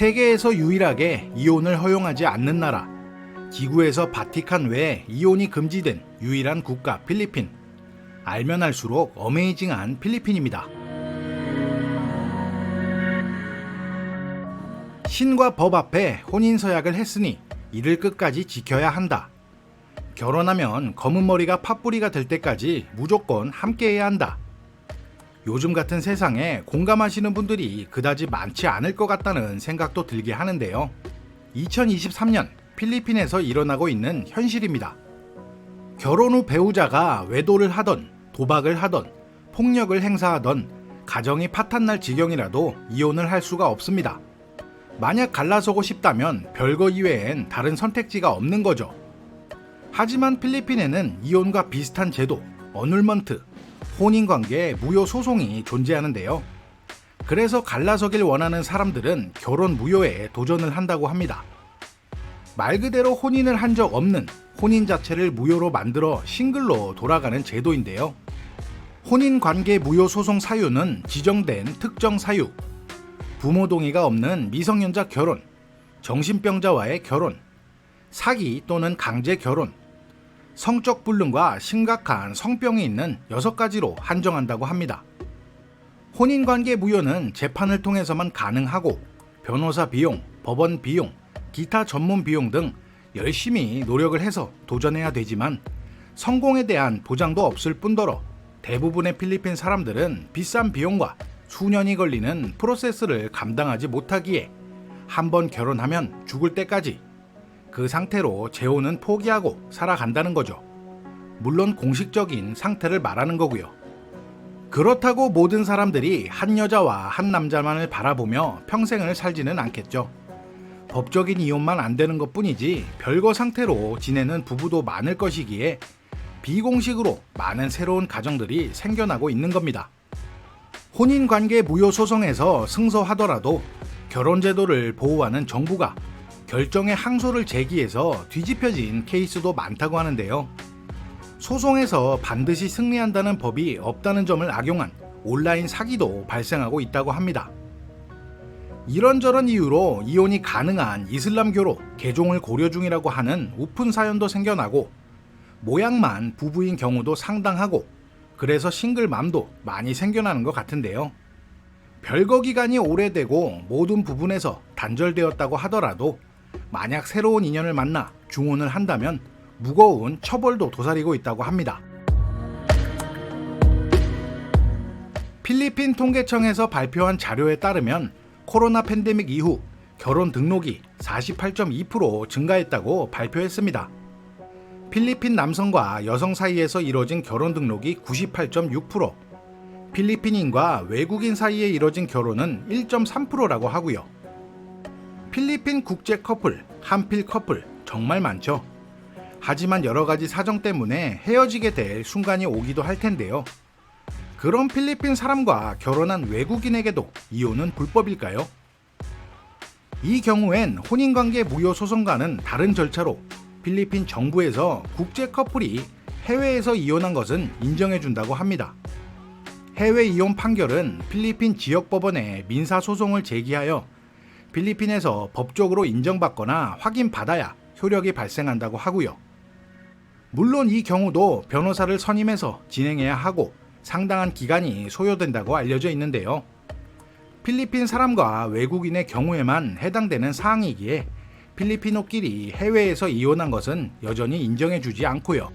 세계에서 유일하게 이혼을 허용하지 않는 나라, 기구에서 바티칸 외에 이혼이 금지된 유일한 국가 필리핀. 알면 알수록 어메이징한 필리핀입니다. 신과 법 앞에 혼인서약을 했으니 이를 끝까지 지켜야 한다. 결혼하면 검은 머리가 팥뿌리가 될 때까지 무조건 함께해야 한다. 요즘 같은 세상에 공감하시는 분들이 그다지 많지 않을 것 같다는 생각도 들게 하는데요. 2023년 필리핀에서 일어나고 있는 현실입니다. 결혼 후 배우자가 외도를 하던, 도박을 하던, 폭력을 행사하던, 가정이 파탄날 지경이라도 이혼을 할 수가 없습니다. 만약 갈라서고 싶다면 별거 이외엔 다른 선택지가 없는 거죠. 하지만 필리핀에는 이혼과 비슷한 제도, 어눌먼트, 혼인관계 무효 소송이 존재하는데요. 그래서 갈라서길 원하는 사람들은 결혼 무효에 도전을 한다고 합니다. 말 그대로 혼인을 한 적 없는 혼인 자체를 무효로 만들어 싱글로 돌아가는 제도인데요. 혼인관계 무효 소송 사유는 지정된 특정 사유, 부모 동의가 없는 미성년자 결혼, 정신병자와의 결혼, 사기 또는 강제 결혼, 성적 불능과 심각한 성병이 있는 6가지로 한정한다고 합니다. 혼인관계 무효는 재판을 통해서만 가능하고 변호사 비용, 법원 비용, 기타 전문 비용 등 열심히 노력을 해서 도전해야 되지만 성공에 대한 보장도 없을 뿐더러 대부분의 필리핀 사람들은 비싼 비용과 수년이 걸리는 프로세스를 감당하지 못하기에 한번 결혼하면 죽을 때까지 그 상태로 재혼은 포기하고 살아간다는 거죠. 물론 공식적인 상태를 말하는 거고요. 그렇다고 모든 사람들이 한 여자와 한 남자만을 바라보며 평생을 살지는 않겠죠. 법적인 이혼만 안 되는 것뿐이지 별거 상태로 지내는 부부도 많을 것이기에 비공식으로 많은 새로운 가정들이 생겨나고 있는 겁니다. 혼인관계 무효 소송에서 승소하더라도 결혼제도를 보호하는 정부가 결정에 항소를 제기해서 뒤집혀진 케이스도 많다고 하는데요. 소송에서 반드시 승리한다는 법이 없다는 점을 악용한 온라인 사기도 발생하고 있다고 합니다. 이런저런 이유로 이혼이 가능한 이슬람교로 개종을 고려 중이라고 하는 오픈 사연도 생겨나고 모양만 부부인 경우도 상당하고 그래서 싱글맘도 많이 생겨나는 것 같은데요. 별거 기간이 오래되고 모든 부분에서 단절되었다고 하더라도 만약 새로운 인연을 만나 중혼을 한다면 무거운 처벌도 도사리고 있다고 합니다. 필리핀 통계청에서 발표한 자료에 따르면 코로나 팬데믹 이후 결혼 등록이 48.2% 증가했다고 발표했습니다. 필리핀 남성과 여성 사이에서 이뤄진 결혼 등록이 98.6%, 필리핀인과 외국인 사이에 이뤄진 결혼은 1.3%라고 하고요. 필리핀 국제 커플, 한필 커플 정말 많죠. 하지만 여러 가지 사정 때문에 헤어지게 될 순간이 오기도 할 텐데요. 그럼 필리핀 사람과 결혼한 외국인에게도 이혼은 불법일까요? 이 경우엔 혼인관계 무효 소송과는 다른 절차로 필리핀 정부에서 국제 커플이 해외에서 이혼한 것은 인정해준다고 합니다. 해외 이혼 판결은 필리핀 지역법원에 민사소송을 제기하여 필리핀에서 법적으로 인정받거나 확인받아야 효력이 발생한다고 하고요. 물론 이 경우도 변호사를 선임해서 진행해야 하고 상당한 기간이 소요된다고 알려져 있는데요. 필리핀 사람과 외국인의 경우에만 해당되는 사항이기에 필리핀어끼리 해외에서 이혼한 것은 여전히 인정해주지 않고요.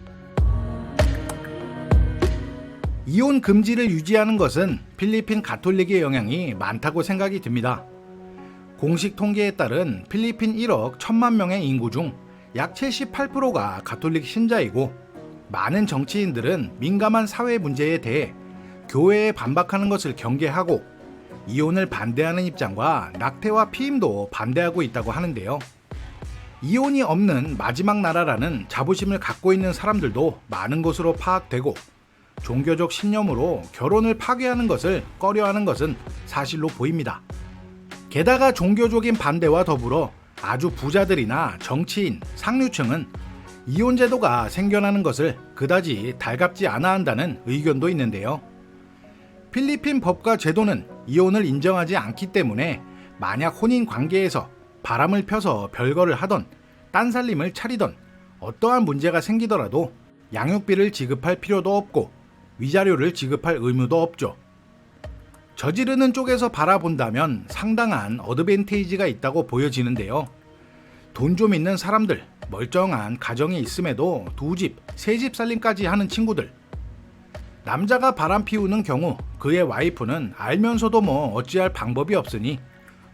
이혼 금지를 유지하는 것은 필리핀 가톨릭의 영향이 많다고 생각이 듭니다. 공식 통계에 따른 필리핀 1억 1천만 명의 인구 중 약 78%가 가톨릭 신자이고 많은 정치인들은 민감한 사회 문제에 대해 교회에 반박하는 것을 경계하고 이혼을 반대하는 입장과 낙태와 피임도 반대하고 있다고 하는데요. 이혼이 없는 마지막 나라라는 자부심을 갖고 있는 사람들도 많은 것으로 파악되고 종교적 신념으로 결혼을 파괴하는 것을 꺼려하는 것은 사실로 보입니다. 게다가 종교적인 반대와 더불어 아주 부자들이나 정치인, 상류층은 이혼 제도가 생겨나는 것을 그다지 달갑지 않아 한다는 의견도 있는데요. 필리핀 법과 제도는 이혼을 인정하지 않기 때문에 만약 혼인 관계에서 바람을 펴서 별거를 하던 딴살림을 차리던 어떠한 문제가 생기더라도 양육비를 지급할 필요도 없고 위자료를 지급할 의무도 없죠. 저지르는 쪽에서 바라본다면 상당한 어드밴테이지가 있다고 보여지는데요. 돈 좀 있는 사람들, 멀쩡한 가정이 있음에도 2집, 3집 살림까지 하는 친구들. 남자가 바람 피우는 경우 그의 와이프는 알면서도 어찌할 방법이 없으니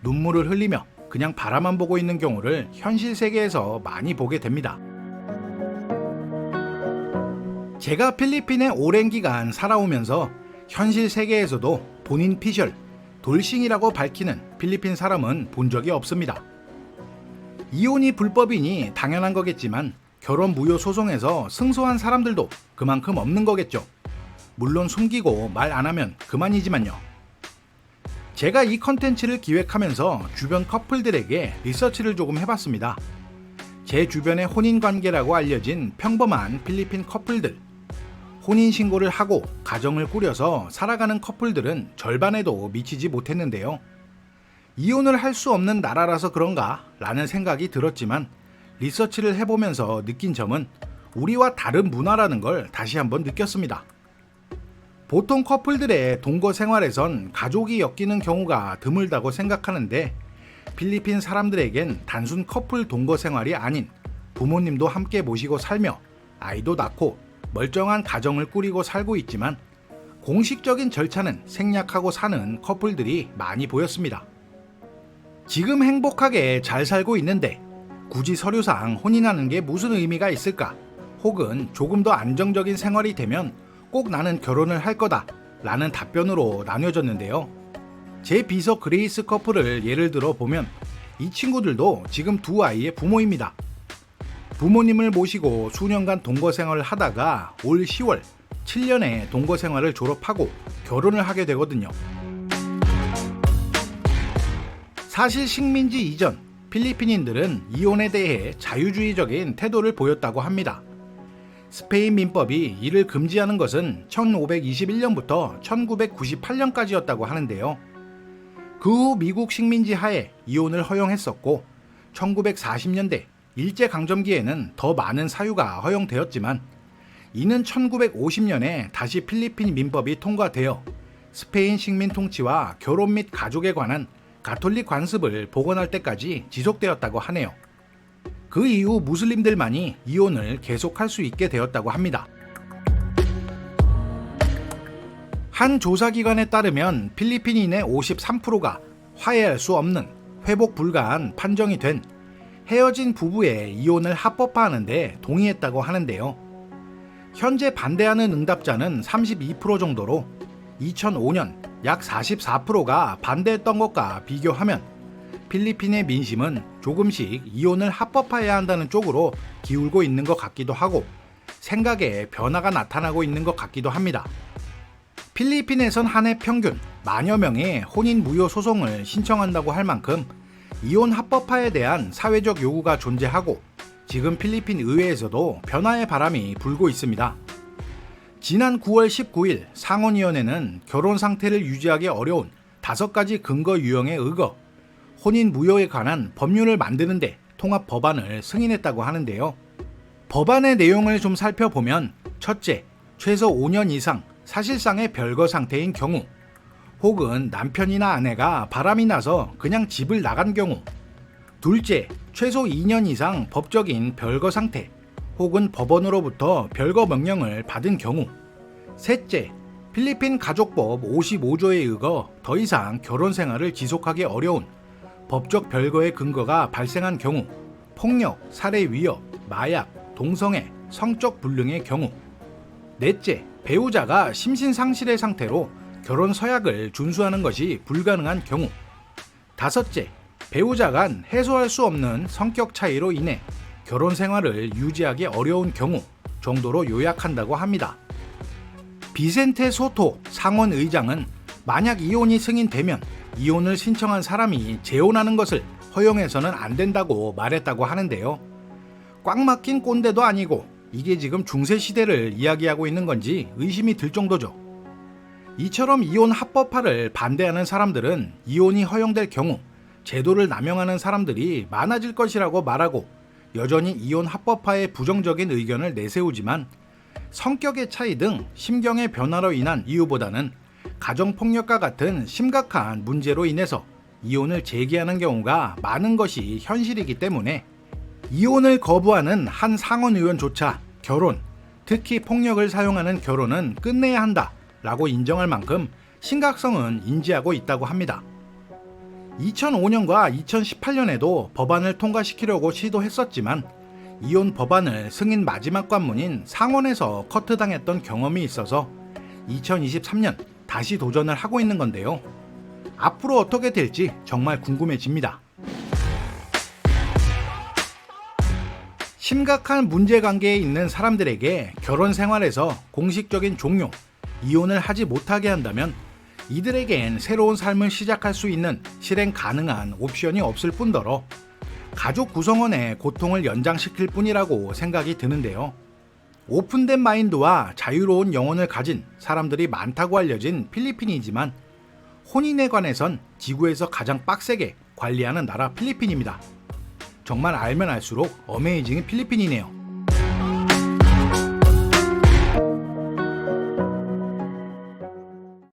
눈물을 흘리며 그냥 바라만 보고 있는 경우를 현실 세계에서 많이 보게 됩니다. 제가 필리핀에 오랜 기간 살아오면서 현실 세계에서도 본인 피셜, 돌싱이라고 밝히는 필리핀 사람은 본 적이 없습니다. 이혼이 불법이니 당연한 거겠지만 결혼 무효 소송에서 승소한 사람들도 그만큼 없는 거겠죠. 물론 숨기고 말 안 하면 그만이지만요. 제가 이 컨텐츠를 기획하면서 주변 커플들에게 리서치를 조금 해봤습니다. 제 주변의 혼인관계라고 알려진 평범한 필리핀 커플들, 혼인신고를 하고 가정을 꾸려서 살아가는 커플들은 절반에도 미치지 못했는데요. 이혼을 할 수 없는 나라라서 그런가 라는 생각이 들었지만 리서치를 해보면서 느낀 점은 우리와 다른 문화라는 걸 다시 한번 느꼈습니다. 보통 커플들의 동거 생활에선 가족이 엮이는 경우가 드물다고 생각하는데 필리핀 사람들에겐 단순 커플 동거 생활이 아닌 부모님도 함께 모시고 살며 아이도 낳고 멀쩡한 가정을 꾸리고 살고 있지만 공식적인 절차는 생략하고 사는 커플들이 많이 보였습니다. 지금 행복하게 잘 살고 있는데 굳이 서류상 혼인하는 게 무슨 의미가 있을까? 혹은 조금 더 안정적인 생활이 되면 꼭 나는 결혼을 할 거다 라는 답변으로 나뉘어졌는데요. 제 비서 그레이스 커플을 예를 들어 보면 이 친구들도 지금 2아이의 부모입니다. 부모님을 모시고 수년간 동거 생활을 하다가 올 10월 7년의 동거 생활을 졸업하고 결혼을 하게 되거든요. 사실 식민지 이전 필리핀인들은 이혼에 대해 자유주의적인 태도를 보였다고 합니다. 스페인 민법이 이를 금지하는 것은 1521년부터 1998년까지였다고 하는데요. 그 후 미국 식민지 하에 이혼을 허용했었고 1940년대 일제강점기에는 더 많은 사유가 허용되었지만 이는 1950년에 다시 필리핀 민법이 통과되어 스페인 식민 통치와 결혼 및 가족에 관한 가톨릭 관습을 복원할 때까지 지속되었다고 하네요. 그 이후 무슬림들만이 이혼을 계속할 수 있게 되었다고 합니다. 한 조사기관에 따르면 필리핀인의 53%가 화해할 수 없는 회복 불가한 판정이 된 헤어진 부부의 이혼을 합법화하는 데 동의했다고 하는데요. 현재 반대하는 응답자는 32% 정도로 2005년 약 44%가 반대했던 것과 비교하면 필리핀의 민심은 조금씩 이혼을 합법화해야 한다는 쪽으로 기울고 있는 것 같기도 하고 생각에 변화가 나타나고 있는 것 같기도 합니다. 필리핀에선 한 해 평균 만여 명의 혼인 무효 소송을 신청한다고 할 만큼 이혼 합법화에 대한 사회적 요구가 존재하고 지금 필리핀 의회에서도 변화의 바람이 불고 있습니다. 지난 9월 19일 상원위원회는 결혼 상태를 유지하기 어려운 5가지 근거 유형에 의거 혼인 무효에 관한 법률을 만드는데 통합 법안을 승인했다고 하는데요. 법안의 내용을 좀 살펴보면 첫째, 최소 5년 이상 사실상의 별거 상태인 경우 혹은 남편이나 아내가 바람이 나서 그냥 집을 나간 경우 둘째, 최소 2년 이상 법적인 별거 상태 혹은 법원으로부터 별거 명령을 받은 경우 셋째, 필리핀 가족법 55조에 의거 더 이상 결혼 생활을 지속하기 어려운 법적 별거의 근거가 발생한 경우 폭력, 살해 위협, 마약, 동성애, 성적 불능의 경우 넷째, 배우자가 심신상실의 상태로 결혼 서약을 준수하는 것이 불가능한 경우 다섯째, 배우자 간 해소할 수 없는 성격 차이로 인해 결혼 생활을 유지하기 어려운 경우 정도로 요약한다고 합니다. 비센테 소토 상원 의장은 만약 이혼이 승인되면 이혼을 신청한 사람이 재혼하는 것을 허용해서는 안 된다고 말했다고 하는데요. 꽉 막힌 꼰대도 아니고 이게 지금 중세시대를 이야기하고 있는 건지 의심이 들 정도죠. 이처럼 이혼 합법화를 반대하는 사람들은 이혼이 허용될 경우 제도를 남용하는 사람들이 많아질 것이라고 말하고 여전히 이혼 합법화에 부정적인 의견을 내세우지만 성격의 차이 등 심경의 변화로 인한 이유보다는 가정폭력과 같은 심각한 문제로 인해서 이혼을 제기하는 경우가 많은 것이 현실이기 때문에 이혼을 거부하는 한 상원 의원조차 결혼, 특히 폭력을 사용하는 결혼은 끝내야 한다 라고 인정할 만큼 심각성은 인지하고 있다고 합니다. 2005년과 2018년에도 법안을 통과시키려고 시도했었지만 이혼 법안을 승인 마지막 관문인 상원에서 커트당했던 경험이 있어서 2023년 다시 도전을 하고 있는 건데요. 앞으로 어떻게 될지 정말 궁금해집니다. 심각한 문제관계에 있는 사람들에게 결혼 생활에서 공식적인 종료, 이혼을 하지 못하게 한다면 이들에겐 새로운 삶을 시작할 수 있는 실행 가능한 옵션이 없을 뿐더러 가족 구성원의 고통을 연장시킬 뿐이라고 생각이 드는데요. 오픈된 마인드와 자유로운 영혼을 가진 사람들이 많다고 알려진 필리핀이지만 혼인에 관해선 지구에서 가장 빡세게 관리하는 나라 필리핀입니다. 정말 알면 알수록 어메이징인 필리핀이네요.